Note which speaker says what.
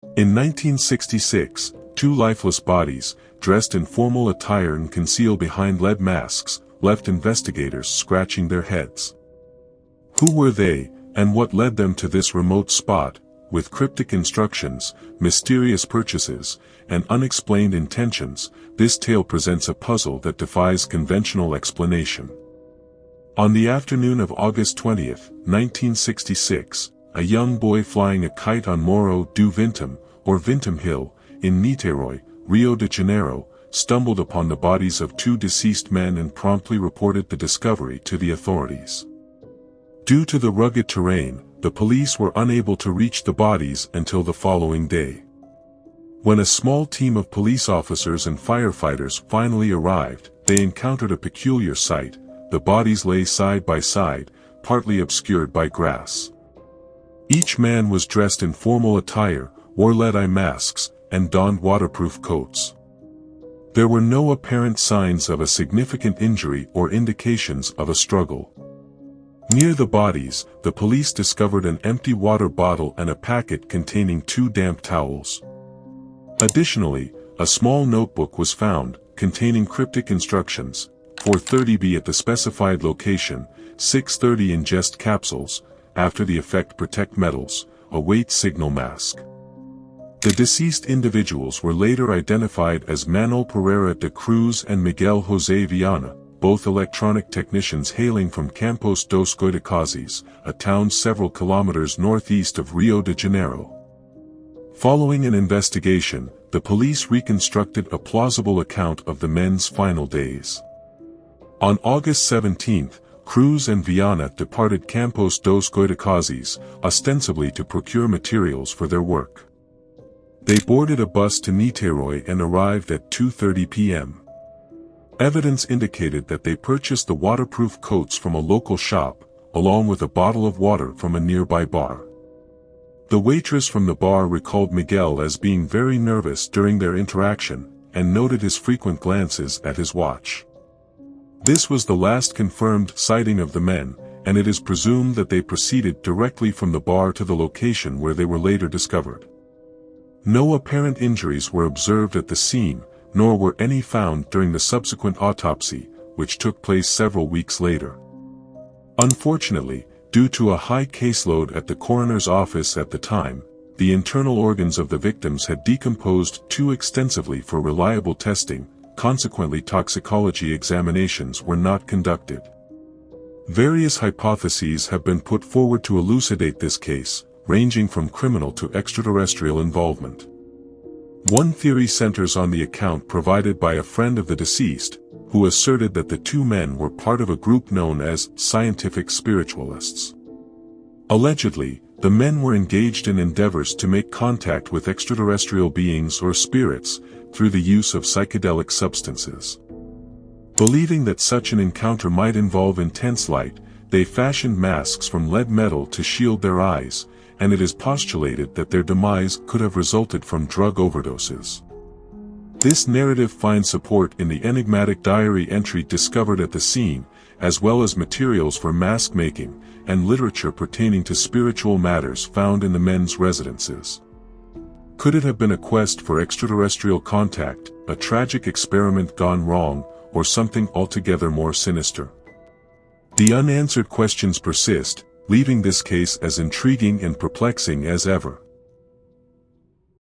Speaker 1: In 1966, two lifeless bodies, dressed in formal attire and concealed behind lead masks, left investigators scratching their heads. Who were they, and what led them to this remote spot, with cryptic instructions, mysterious purchases, and unexplained intentions? This tale presents a puzzle that defies conventional explanation. On the afternoon of August 20, 1966, a young boy flying a kite on Morro do Vintém, or Vintém Hill, in Niterói, Rio de Janeiro, stumbled upon the bodies of two deceased men and promptly reported the discovery to the authorities. Due to the rugged terrain, the police were unable to reach the bodies until the following day. When a small team of police officers and firefighters finally arrived, they encountered a peculiar sight. The bodies lay side by side, partly obscured by grass. Each man was dressed in formal attire, wore lead-eye masks, and donned waterproof coats. There were no apparent signs of a significant injury or indications of a struggle. Near the bodies, the police discovered an empty water bottle and a packet containing 2 damp towels. Additionally, a small notebook was found, containing cryptic instructions: 4:30 be at the specified location, 6:30 ingest capsules, after the effect protect metals, await signal mask. The deceased individuals were later identified as Manoel Pereira de Cruz and Miguel José Viana, both electronic technicians hailing from Campos dos Goitacazes, a town several kilometers northeast of Rio de Janeiro. Following an investigation, the police reconstructed a plausible account of the men's final days. On August 17, Cruz and Viana departed Campos dos Goitacazes, ostensibly to procure materials for their work. They boarded a bus to Niterói and arrived at 2:30 p.m. Evidence indicated that they purchased the waterproof coats from a local shop, along with a bottle of water from a nearby bar. The waitress from the bar recalled Miguel as being very nervous during their interaction, and noted his frequent glances at his watch. This was the last confirmed sighting of the men, and it is presumed that they proceeded directly from the bar to the location where they were later discovered. No apparent injuries were observed at the scene, nor were any found during the subsequent autopsy, which took place several weeks later. Unfortunately, due to a high caseload at the coroner's office at the time, the internal organs of the victims had decomposed too extensively for reliable testing. Consequently, toxicology examinations were not conducted. Various hypotheses have been put forward to elucidate this case, ranging from criminal to extraterrestrial involvement. One theory centers on the account provided by a friend of the deceased, who asserted that the two men were part of a group known as scientific spiritualists. Allegedly, the men were engaged in endeavors to make contact with extraterrestrial beings or spirits, through the use of psychedelic substances. Believing that such an encounter might involve intense light, they fashioned masks from lead metal to shield their eyes, and it is postulated that their demise could have resulted from drug overdoses. This narrative finds support in the enigmatic diary entry discovered at the scene, as well as materials for mask making, and literature pertaining to spiritual matters found in the men's residences. Could it have been a quest for extraterrestrial contact, a tragic experiment gone wrong, or something altogether more sinister? The unanswered questions persist, leaving this case as intriguing and perplexing as ever.